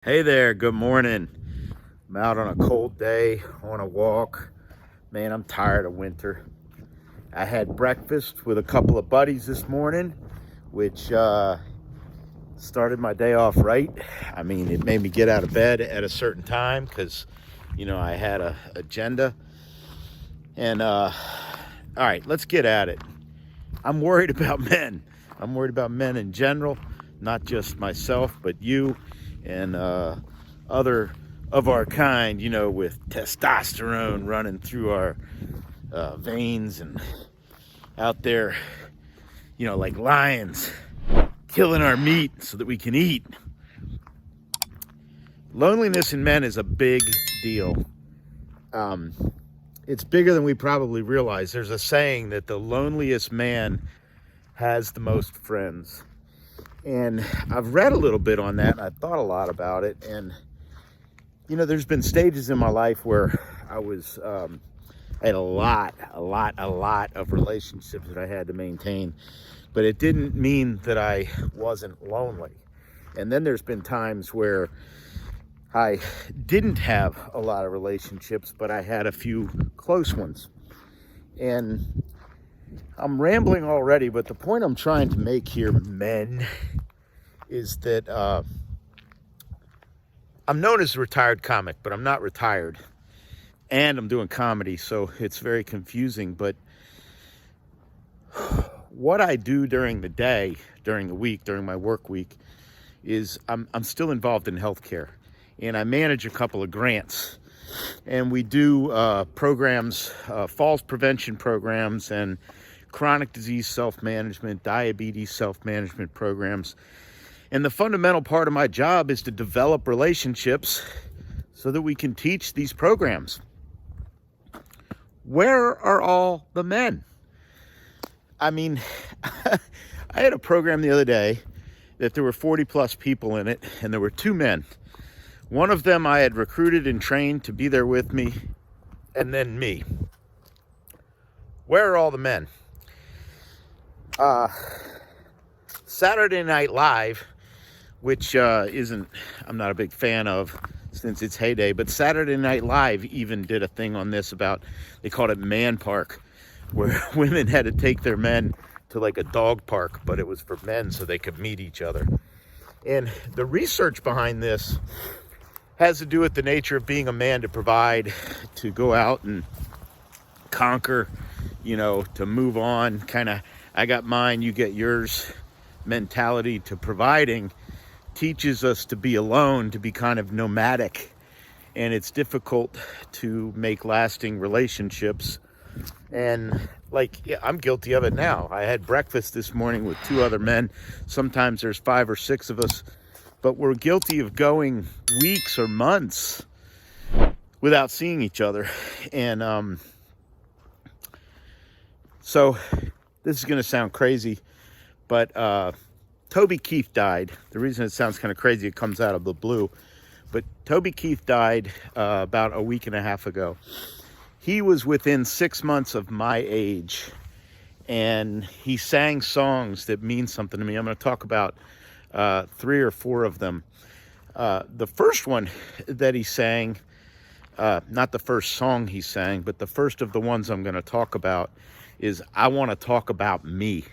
Hey there, good morning. I'm out on a cold day on a walk. Man, I'm tired of winter. I had breakfast with a couple of buddies this morning, which started my day off right. I mean, it made me get out of bed at a certain time because, I had a agenda. And, all right, let's get at it. I'm worried about men. I'm worried about men in general, not just myself, but you and other of our kind, with testosterone running through our veins and out there, like lions, killing our meat so that we can eat. Loneliness in men is a big deal. It's bigger than we probably realize. There's a saying that the loneliest man has the most friends. And I've read a little bit on that, and I thought a lot about it. And, there's been stages in my life where I had a lot of relationships that I had to maintain. But it didn't mean that I wasn't lonely. And then there's been times where I didn't have a lot of relationships, but I had a few close ones. And I'm rambling already, but the point I'm trying to make here, men, is that I'm known as a retired comic, but I'm not retired. And I'm doing comedy, so it's very confusing. But what I do during the day, during the week, during my work week, is I'm still involved in healthcare. And I manage a couple of grants. And we do programs, falls prevention programs, and chronic disease self-management, diabetes self-management programs. And the fundamental part of my job is to develop relationships so that we can teach these programs. Where are all the men? I mean, I had a program the other day that there were 40 plus people in it, and there were two men. One of them I had recruited and trained to be there with me, and then me. Where are all the men? Saturday Night Live, which I'm not a big fan of since its heyday, but Saturday Night Live even did a thing on this they called it Man Park, where women had to take their men to like a dog park, but it was for men so they could meet each other. And the research behind this has to do with the nature of being a man, to provide, to go out and conquer, to move on, kind of I got mine, you get yours mentality to providing teaches us to be alone, to be kind of nomadic. And it's difficult to make lasting relationships. And I'm guilty of it now. I had breakfast this morning with two other men. Sometimes there's 5 or 6 of us, but we're guilty of going weeks or months without seeing each other. And so this is going to sound crazy, but Toby Keith died. The reason it sounds kind of crazy, it comes out of the blue, but Toby Keith died about a week and a half ago. He was within 6 months of my age, and he sang songs that mean something to me. I'm going to talk about 3 or 4 of them. The first one that he sang, not the first song he sang, but the first of the ones I'm going to talk about is I Want to Talk About Me.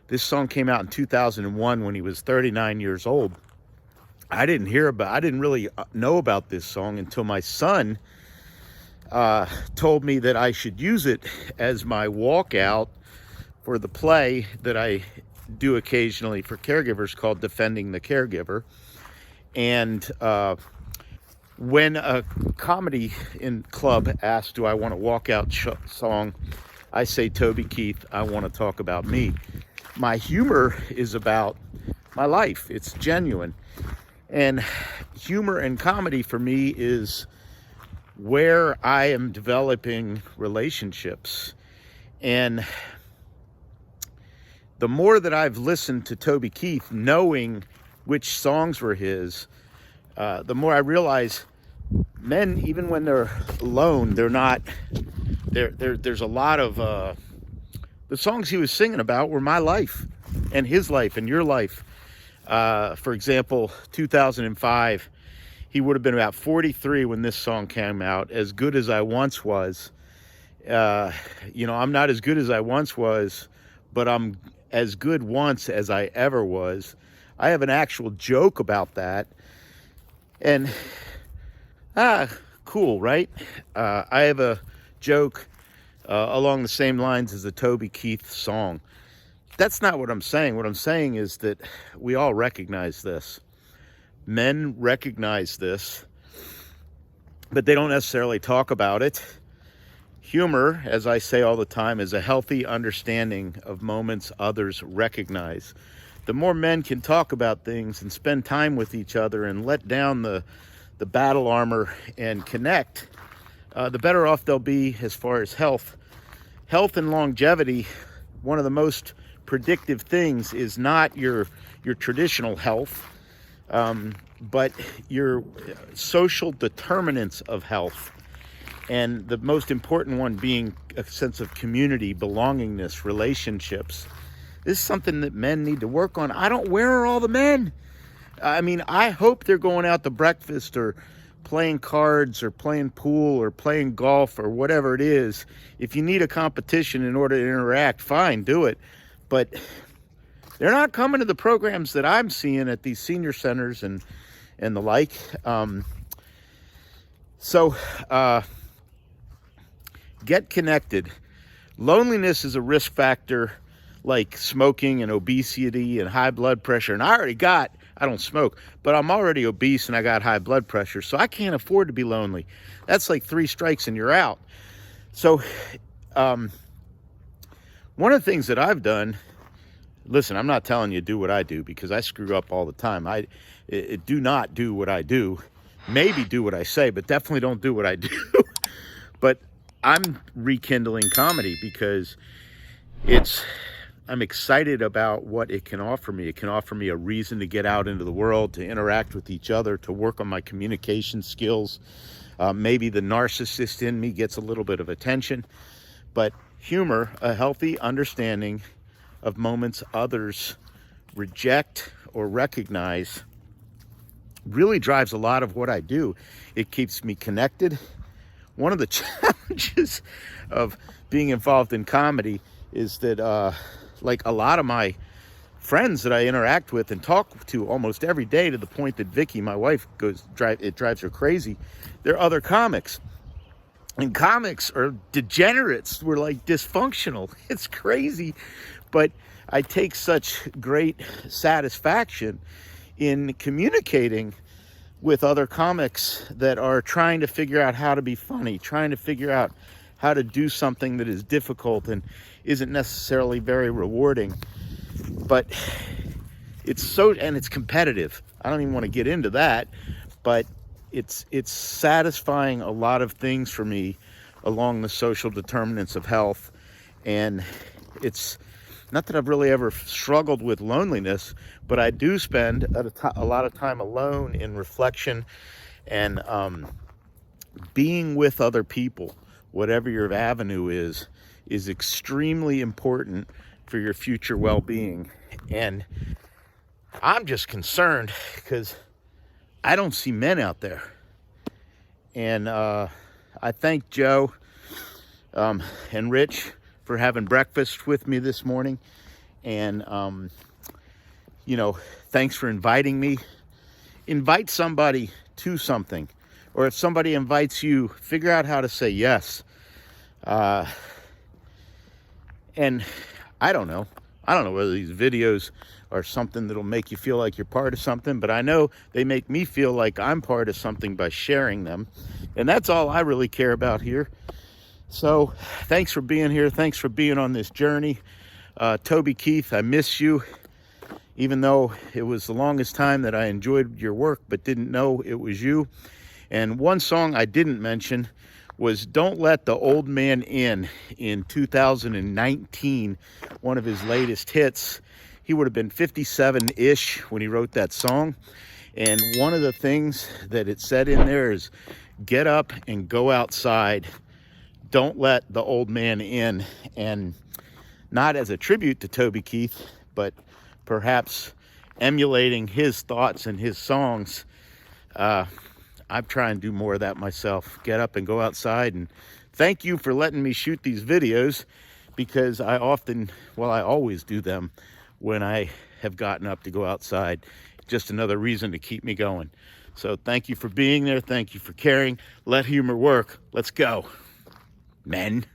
This song came out in 2001 when he was 39 years old. I didn't really know about this song until my son told me that I should use it as my walkout for the play that I do occasionally for caregivers called Defending the Caregiver. And when a comedy club asked, do I want a walkout song, I say, Toby Keith, I Want to Talk About Me. My humor is about my life. It's genuine. And humor and comedy for me is where I am developing relationships. And the more that I've listened to Toby Keith, knowing which songs were his, the more I realize men, even when they're alone, they're not, there's a lot of, the songs he was singing about were my life and his life and your life. For example, 2005, He would have been about 43 when this song came out. As good as I once was. I'm not as good as I once was, but I'm as good once as I ever was. I have an actual joke about that. And, cool, right? I have a joke along the same lines as the Toby Keith song. That's not what I'm saying. What I'm saying is that we all recognize this. Men recognize this, but they don't necessarily talk about it. Humor, as I say all the time, is a healthy understanding of moments others recognize. The more men can talk about things and spend time with each other and let down the battle armor and connect, the better off they'll be as far as health. Health and longevity, one of the most predictive things is not your traditional health, but your social determinants of health. And the most important one being a sense of community, belongingness, relationships. This is something that men need to work on. Where are all the men? I mean, I hope they're going out to breakfast or playing cards or playing pool or playing golf or whatever it is. If you need a competition in order to interact, fine, do it. But they're not coming to the programs that I'm seeing at these senior centers and the like. So get connected. Loneliness is a risk factor like smoking and obesity and high blood pressure. And I don't smoke, but I'm already obese and I got high blood pressure. So I can't afford to be lonely. That's like 3 strikes and you're out. So one of the things that I've done, listen, I'm not telling you to do what I do because I screw up all the time. Do not do what I do. Maybe do what I say, but definitely don't do what I do. But I'm rekindling comedy because I'm excited about what it can offer me. It can offer me a reason to get out into the world, to interact with each other, to work on my communication skills. Maybe the narcissist in me gets a little bit of attention. But humor, a healthy understanding of moments others reject or recognize, really drives a lot of what I do. It keeps me connected. One of the challenges of being involved in comedy is that like a lot of my friends that I interact with and talk to almost every day, to the point that Vicky, my wife, it drives her crazy. They're other comics. And comics are degenerates. We're like dysfunctional. It's crazy. But I take such great satisfaction in communicating with other comics that are trying to figure out how to be funny, trying to figure out how to do something that is difficult and isn't necessarily very rewarding. But it's competitive. I don't even want to get into that, but it's satisfying a lot of things for me along the social determinants of health. And it's not that I've really ever struggled with loneliness, but I do spend a lot of time alone in reflection and being with other people, whatever your avenue is extremely important for your future well-being. And I'm just concerned because I don't see men out there. And I thank Joe and Rich for having breakfast with me this morning. And, thanks for inviting me. Invite somebody to something. Or if somebody invites you, figure out how to say yes. And I don't know whether these videos are something that'll make you feel like you're part of something, but I know they make me feel like I'm part of something by sharing them. And that's all I really care about here. So thanks for being here. Thanks for being on this journey. Toby Keith, I miss you, even though it was the longest time that I enjoyed your work but didn't know it was you. And one song I didn't mention was Don't Let the Old Man In 2019, one of his latest hits. He would have been 57-ish when he wrote that song. And one of the things that it said in there is, get up and go outside. Don't let the old man in. And not as a tribute to Toby Keith, but perhaps emulating his thoughts and his songs. I'm trying to do more of that myself. Get up and go outside. And thank you for letting me shoot these videos, because I always do them when I have gotten up to go outside. Just another reason to keep me going. So thank you for being there. Thank you for caring. Let humor work. Let's go, men.